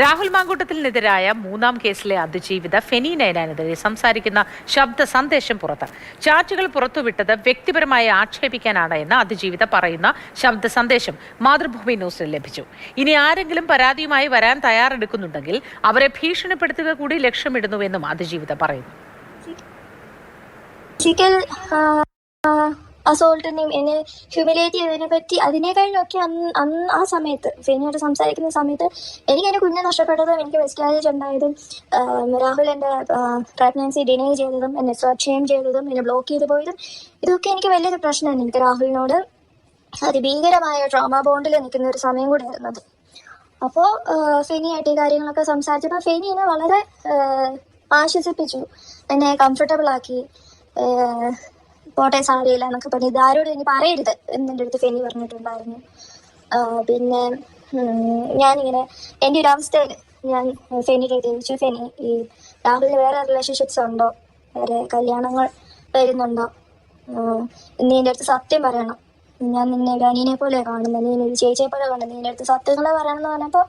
രാഹുൽ മാങ്കൂട്ടത്തിനെതിരായ മൂന്നാം കേസിലെ അതിജീവിത ഫെനി നൈനാനെതിരെ സംസാരിക്കുന്ന ശബ്ദ സന്ദേശം പുറത്ത്. ചാറ്റുകൾ പുറത്തുവിട്ടത് വ്യക്തിപരമായി ആക്ഷേപിക്കാനാണ് എന്ന് അതിജീവിത പറയുന്ന ശബ്ദ സന്ദേശം മാതൃഭൂമി ന്യൂസിൽ ലഭിച്ചു. ഇനി ആരെങ്കിലും പരാതിയുമായി വരാൻ തയ്യാറെടുക്കുന്നുണ്ടെങ്കിൽ അവരെ ഭീഷണിപ്പെടുത്തുക കൂടി ലക്ഷ്യമിടുന്നുവെന്നും അതിജീവിത പറയുന്നു. അസോൾട്ടിനെയും എന്നെ ഹ്യൂമിലേറ്റ് ചെയ്തതിനെ പറ്റി അതിനേക്കാളൊക്കെ അന്ന് ആ സമയത്ത് ഫെനിയോട് സംസാരിക്കുന്ന സമയത്ത് എനിക്ക് എൻ്റെ കുഞ്ഞ് നഷ്ടപ്പെട്ടതും എനിക്ക് മിസ്കാരേജ് ഉണ്ടായതും രാഹുൽ എൻ്റെ പ്രഗ്നൻസി ഡിനൈ ചെയ്തതും എന്നെ ഷെയിം ചെയ്തതും എന്നെ ബ്ലോക്ക് ചെയ്ത് പോയതും ഇതൊക്കെ എനിക്ക് വലിയൊരു പ്രശ്നമാണ്. എനിക്ക് രാഹുലിനോട് അതിഭീകരമായ ട്രോമ ബോണ്ടിൽ നിൽക്കുന്ന ഒരു സമയം കൂടെ ആയിരുന്നത്. അപ്പോൾ ഫെനിയായിട്ട് ഈ കാര്യങ്ങളൊക്കെ സംസാരിച്ചപ്പോൾ ഫെനി എന്നെ വളരെ ആശ്വസിപ്പിച്ചു, എന്നെ കംഫർട്ടബിൾ ആക്കി. പോട്ടെ സാരിയില്ല എന്നൊക്കെ പറഞ്ഞു, ഇതാരോട് ഇനി പറയരുത് എന്നെ അടുത്ത് ഫെനി പറഞ്ഞിട്ടുണ്ടായിരുന്നു. പിന്നെ ഞാനിങ്ങനെ എൻ്റെ ഒരു അവസ്ഥയിൽ ഞാൻ ഫെനിക്ക് ചോദിച്ചു, ഫെനി ഈ രാഹുലിന് വേറെ റിലേഷൻഷിപ്സ് ഉണ്ടോ, വേറെ കല്യാണങ്ങൾ വരുന്നുണ്ടോ, നീ എൻ്റെ അടുത്ത് സത്യം പറയണം, ഞാൻ നിന്നെ ഒരു അനിയനെ പോലെ കാണുന്നത്, നീ ഒരു ചേച്ചിയെ പോലെ കാണുന്നത്, നീ എൻ്റെ അടുത്ത് സത്യങ്ങളെ പറയണം എന്ന് പറഞ്ഞപ്പോൾ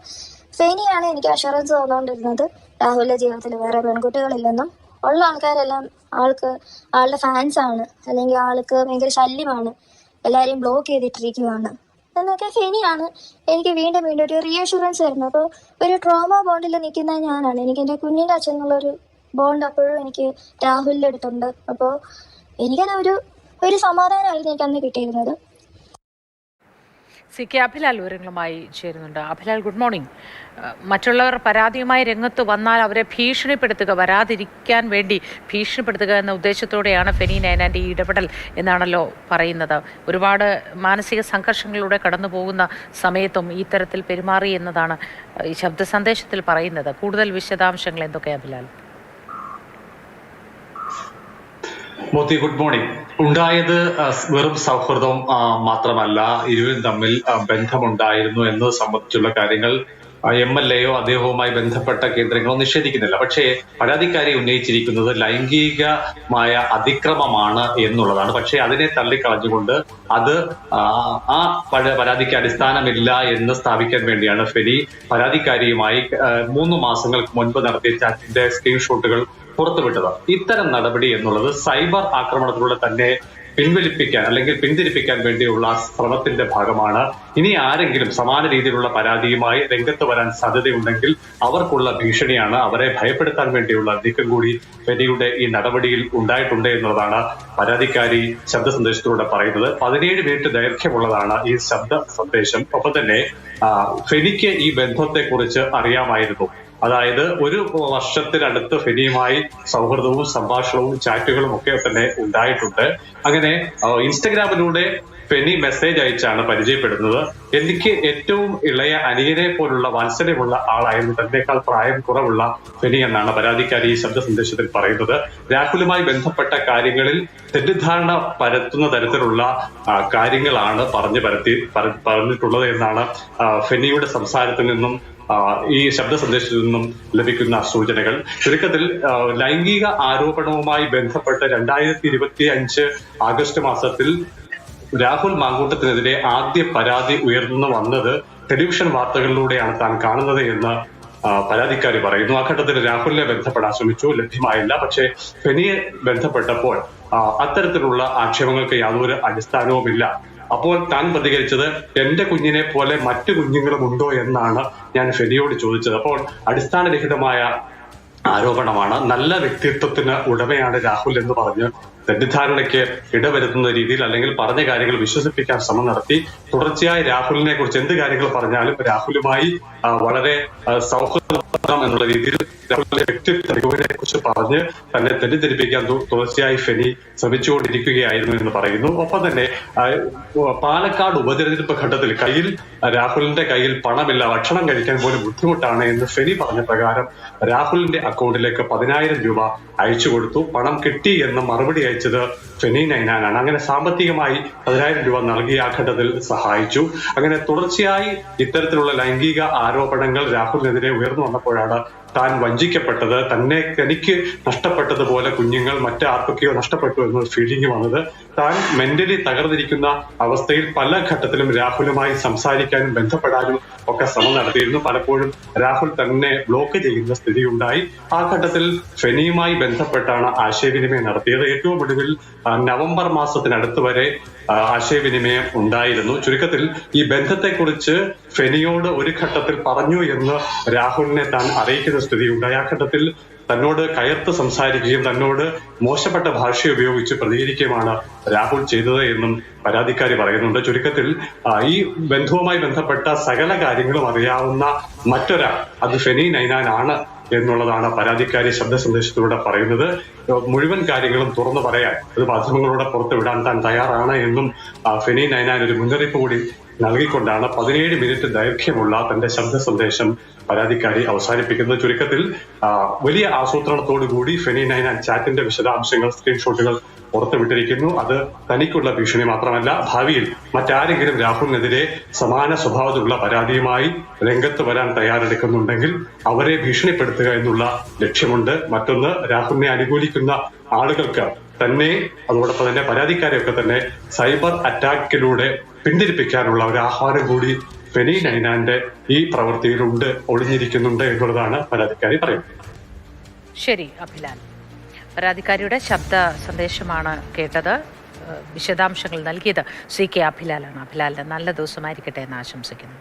ഫെനിയാണ് എനിക്ക് അഷുറൻസ് തന്നുകൊണ്ടിരുന്നത് രാഹുലിൻ്റെ ജീവിതത്തിൽ വേറെ പെൺകുട്ടികളില്ലെന്നും ഉള്ള ആൾക്കാരെല്ലാം ആളുടെ ഫാൻസാണ്, അല്ലെങ്കിൽ ആൾക്ക് ഭയങ്കര ശല്യമാണ്, എല്ലാവരെയും ബ്ലോക്ക് ചെയ്തിട്ടിരിക്കുകയാണ് എന്നൊക്കെ ഫെനിയാണ് എനിക്ക് വീണ്ടും ഒരു റീഅഷുറൻസ് തരുന്നത്. അപ്പോൾ ഒരു ട്രോമ ബോണ്ടിൽ നിൽക്കുന്ന ഞാനാണ്. എനിക്ക് എൻ്റെ കുഞ്ഞിൻ്റെ അച്ഛൻ എന്നുള്ളൊരു ബോണ്ട് അപ്പോഴും എനിക്ക് രാഹുലിൻ്റെ അടുത്തുണ്ട്. അപ്പോൾ എനിക്കത് ഒരു സമാധാനമായിരുന്നു എനിക്ക് അന്ന് കിട്ടിയിരുന്നത്. സി കെ അഭിലാൽ വിവരങ്ങളുമായി ചേരുന്നുണ്ട്. Abhilal, good morning. മറ്റുള്ളവർ പരാതിയുമായി രംഗത്ത് വന്നാൽ അവരെ ഭീഷണിപ്പെടുത്തുക, വരാതിരിക്കാൻ വേണ്ടി ഭീഷണിപ്പെടുത്തുക എന്ന ഉദ്ദേശത്തോടെയാണ് ഫെനി നൈനാൻ്റെ ഈ ഇടപെടൽ എന്നാണല്ലോ പറയുന്നത്. ഒരുപാട് മാനസിക സംഘർഷങ്ങളിലൂടെ കടന്നു പോകുന്ന സമയത്തും ഈ തരത്തിൽ പെരുമാറി എന്നതാണ് ഈ ശബ്ദ സന്ദേശത്തിൽ പറയുന്നത്. കൂടുതൽ വിശദാംശങ്ങൾ എന്തൊക്കെയാണ് അഭിലാൽ? Moti, good morning. ഉണ്ടായത് വെറും സൗഹൃദം മാത്രമല്ല, ഇരുവരും തമ്മിൽ ബന്ധമുണ്ടായിരുന്നു എന്നത് സംബന്ധിച്ചുള്ള കാര്യങ്ങൾ MLA-യോ അദ്ദേഹവുമായി ബന്ധപ്പെട്ട കേന്ദ്രങ്ങളോ നിഷേധിക്കുന്നില്ല. പക്ഷേ പരാതിക്കാരി ഉന്നയിച്ചിരിക്കുന്നത് ലൈംഗികമായ അതിക്രമമാണ് എന്നുള്ളതാണ്. പക്ഷേ അതിനെ തള്ളിക്കളഞ്ഞുകൊണ്ട് അത് ആ പരാതിക്ക് അടിസ്ഥാനമില്ല എന്ന് സ്ഥാപിക്കാൻ വേണ്ടിയാണ് ഫെനി പരാതിക്കാരിയുമായി 3 മാസങ്ങൾക്ക് മുൻപ് നടത്തിയ ചാറ്റിന്റെ സ്ക്രീൻഷോട്ടുകൾ പുറത്തുവിട്ടത്. ഇത്തരം നടപടി എന്നുള്ളത് സൈബർ ആക്രമണത്തിലൂടെ തന്നെ പിൻവലിപ്പിക്കാൻ അല്ലെങ്കിൽ പിന്തിരിപ്പിക്കാൻ വേണ്ടിയുള്ള ശ്രമത്തിന്റെ ഭാഗമാണ്. ഇനി ആരെങ്കിലും സമാന രീതിയിലുള്ള പരാതിയുമായി രംഗത്ത് വരാൻ സാധ്യതയുണ്ടെങ്കിൽ അവർക്കുള്ള ഭീഷണിയാണ്, അവരെ ഭയപ്പെടുത്താൻ വേണ്ടിയുള്ള നീക്കം കൂടി ഫെനിയുടെ ഈ നടപടിയിൽ ഉണ്ടായിട്ടുണ്ട് എന്നുള്ളതാണ് പരാതിക്കാരി ശബ്ദ സന്ദേശത്തിലൂടെ പറയുന്നത്. 17 മിനിറ്റ് ദൈർഘ്യമുള്ളതാണ് ഈ ശബ്ദ സന്ദേശം. ഒപ്പം തന്നെ ഫെനിക്ക് ഈ ബന്ധത്തെക്കുറിച്ച് അറിയാമായിരുന്നു. അതായത് 1 വർഷത്തിനടുത്ത് ഫെനിയുമായി സൗഹൃദവും സംഭാഷണവും ചാറ്റുകളും ഒക്കെ തന്നെ ഉണ്ടായിട്ടുണ്ട്. അങ്ങനെ ഇൻസ്റ്റഗ്രാമിലൂടെ ഫെനി മെസ്സേജ് അയച്ചാണ് പരിചയപ്പെടുന്നത്. എനിക്ക് ഏറ്റവും ഇളയ അനിയനെ പോലുള്ള വാത്സല്യമുള്ള ആളായിരുന്നു തന്നേക്കാൾ പ്രായം കുറവുള്ള ഫെനി എന്നാണ് പരാതിക്കാരി ഈ ശബ്ദ സന്ദേശത്തിൽ പറയുന്നത്. രാഹുലുമായി ബന്ധപ്പെട്ട കാര്യങ്ങളിൽ തെറ്റിദ്ധാരണ പരത്തുന്ന തരത്തിലുള്ള കാര്യങ്ങളാണ് പറഞ്ഞിട്ടുള്ളത് എന്നാണ് ഫെനിയുടെ സംസാരത്തിൽ നിന്നും ഈ ശബ്ദ സന്ദേശത്തിൽ നിന്നും ലഭിക്കുന്ന സൂചനകൾ. ചുരുക്കത്തിൽ ലൈംഗിക ആരോപണവുമായി ബന്ധപ്പെട്ട് 2025 ആഗസ്റ്റ് മാസത്തിൽ രാഹുൽ മാങ്കൂട്ടത്തിനെതിരെ ആദ്യ പരാതി ഉയർന്നു വന്നത് ടെലിവിഷൻ വാർത്തകളിലൂടെയാണ് താൻ കാണുന്നത് എന്ന് പരാതിക്കാരി പറയുന്നു. ആ ഘട്ടത്തിൽ രാഹുലിനെ ബന്ധപ്പെടാൻ ശ്രമിച്ചു, ലഭ്യമായില്ല. പക്ഷേ ഫെനിയെ ബന്ധപ്പെട്ടപ്പോൾ അത്തരത്തിലുള്ള ആക്ഷേപങ്ങൾക്ക് യാതൊരു അടിസ്ഥാനവുമില്ല. അപ്പോൾ താൻ പ്രതികരിച്ചത് എന്റെ കുഞ്ഞിനെ പോലെ മറ്റു കുഞ്ഞുങ്ങളും ഉണ്ടോ എന്നാണ് ഞാൻ ഫെനിയോട് ചോദിച്ചത്. അപ്പോൾ അടിസ്ഥാനരഹിതമായ ആരോപണമാണ്. നല്ല വ്യക്തിത്വത്തിന് ഉടമയാണ് രാഹുൽ എന്ന് പറഞ്ഞ് തെറ്റിദ്ധാരണയ്ക്ക് ഇടവരുത്തുന്ന രീതിയിൽ അല്ലെങ്കിൽ പറഞ്ഞ കാര്യങ്ങൾ വിശ്വസിപ്പിക്കാൻ ശ്രമം നടത്തി. തുടർച്ചയായി രാഹുലിനെ കുറിച്ച് എന്ത് കാര്യങ്ങൾ പറഞ്ഞാലും രാഹുലുമായി വളരെ സൗഹൃദം എന്നുള്ള രീതിയിൽ രാഹുലിന്റെ വ്യക്തിത്വത്തെ കുറിച്ച് പറഞ്ഞ് തന്നെ തെറ്റിദ്ധരിപ്പിക്കാൻ തുടർച്ചയായി ഫെനി ശ്രമിച്ചുകൊണ്ടിരിക്കുകയായിരുന്നു എന്ന് പറയുന്നു. ഒപ്പം തന്നെ പാലക്കാട് ഉപതെരഞ്ഞെടുപ്പ് ഘട്ടത്തിൽ രാഹുലിന്റെ കയ്യിൽ പണമില്ല, ഭക്ഷണം കഴിക്കാൻ പോലും ബുദ്ധിമുട്ടാണ് എന്ന് ഫെനി പറഞ്ഞ പ്രകാരം രാഹുലിന്റെ അക്കൗണ്ടിലേക്ക് 10,000 രൂപ അയച്ചു കൊടുത്തു. പണം കിട്ടി എന്ന മറുപടി അയച്ചത് ഫെനി നൈനാനാണ്. അങ്ങനെ സാമ്പത്തികമായി 10,000 രൂപ നൽകി ആ ഘട്ടത്തിൽ സഹായിച്ചു. അങ്ങനെ തുടർച്ചയായി ഇത്തരത്തിലുള്ള ലൈംഗിക ആരോപണങ്ങൾ രാഹുലിനെതിരെ ഉയർന്നു വന്നപ്പോഴാണ് താൻ വഞ്ചിക്കപ്പെട്ടത്, തനിക്ക് നഷ്ടപ്പെട്ടതുപോലെ കുഞ്ഞുങ്ങൾ മറ്റാർക്കൊക്കെയോ നഷ്ടപ്പെട്ടു എന്നൊരു ഫീലിംഗ് വന്നത്. താൻ മെന്റലി തകർന്നിരിക്കുന്ന അവസ്ഥയിൽ പല ഘട്ടത്തിലും രാഹുലുമായി സംസാരിക്കാനും ബന്ധപ്പെടാനും ഒക്കെ ശ്രമം നടത്തിയിരുന്നു. പലപ്പോഴും രാഹുൽ തന്നെ ബ്ലോക്ക് ചെയ്യുന്ന സ്ഥിതി ഉണ്ടായി. ആ ഘട്ടത്തിൽ ഫെനിയുമായി ബന്ധപ്പെട്ടാണ് ആശയവിനിമയം നടത്തിയത്. ഏറ്റവും ഒടുവിൽ നവംബർ മാസത്തിനടുത്ത് വരെ ആശയവിനിമയം ഉണ്ടായിരുന്നു. ചുരുക്കത്തിൽ ഈ ബന്ധത്തെക്കുറിച്ച് ഫെനിയോട് ഒരു ഘട്ടത്തിൽ പറഞ്ഞു എന്ന് രാഹുലിനെ താൻ അറിയിക്കുന്ന സ്ഥിതി ഉണ്ടായി. ആ ഘട്ടത്തിൽ തന്നോട് കയർത്ത് സംസാരിക്കുകയും തന്നോട് മോശപ്പെട്ട ഭാഷ ഉപയോഗിച്ച് പ്രതികരിക്കുകയുമാണ് രാഹുൽ ചെയ്തത് എന്നും പരാതിക്കാരി പറയുന്നുണ്ട്. ചുരുക്കത്തിൽ ഈ ബന്ധവുമായി ബന്ധപ്പെട്ട സകല കാര്യങ്ങളും അറിയാവുന്ന മറ്റൊരാൾ അത് ഫെനി നൈനാൻ ആണ് എന്നുള്ളതാണ് പരാതിക്കാരി ശബ്ദ സന്ദേശത്തിലൂടെ പറയുന്നത്. മുഴുവൻ കാര്യങ്ങളും തുറന്നു പറയാൻ അത് മാധ്യമങ്ങളോട് പുറത്തുവിടാൻ താൻ തയ്യാറാണ് എന്നും ഫെനി നൈനാൻ ഒരു മുന്നറിയിപ്പ് കൂടി നൽകിക്കൊണ്ടാണ് 17 മിനിറ്റ് ദൈർഘ്യമുള്ള തന്റെ ശബ്ദ സന്ദേശം പരാതിക്കാരി അവസാനിപ്പിക്കുന്നത്. ചുരുക്കത്തിൽ വലിയ ആസൂത്രണത്തോടു കൂടി ഫെനി നൈനാൻ ചാറ്റിന്റെ വിശദാംശങ്ങൾ, സ്ക്രീൻഷോട്ടുകൾ പുറത്തുവിട്ടിരിക്കുന്നു. അത് തനിക്കുള്ള ഭീഷണി മാത്രമല്ല, ഭാവിയിൽ മറ്റാരെങ്കിലും രാഹുലിനെതിരെ സമാന സ്വഭാവത്തിലുള്ള പരാതിയുമായി രംഗത്ത് വരാൻ തയ്യാറെടുക്കുന്നുണ്ടെങ്കിൽ അവരെ ഭീഷണിപ്പെടുത്തുക എന്നുള്ള ലക്ഷ്യമുണ്ട്. മറ്റൊന്ന്, രാഹുലിനെ അനുകൂലിക്കുന്ന ആളുകൾക്ക് തന്നെ, അതോടൊപ്പം തന്നെ പരാതിക്കാരെയൊക്കെ തന്നെ സൈബർ അറ്റാക്കിലൂടെ പിന്തിരിപ്പിക്കാനുള്ള ഒരു ആഹ്വാനം കൂടി ഫെനി നൈനാന്റെ ഈ പ്രവൃത്തിയിലുണ്ട്, ഒളിഞ്ഞിരിക്കുന്നുണ്ട് എന്നുള്ളതാണ് പരാതിക്കാരി പറയുന്നത്. ശരി അഭിലാൽ, പരാതിക്കാരിയുടെ ശബ്ദ സന്ദേശമാണ് കേട്ടത്. വിശദാംശങ്ങൾ നൽകിയത് CK അഭിലാലാണ്. അഭിലാലിന് നല്ല ദിവസമായിരിക്കട്ടെ എന്ന് ആശംസിക്കുന്നു.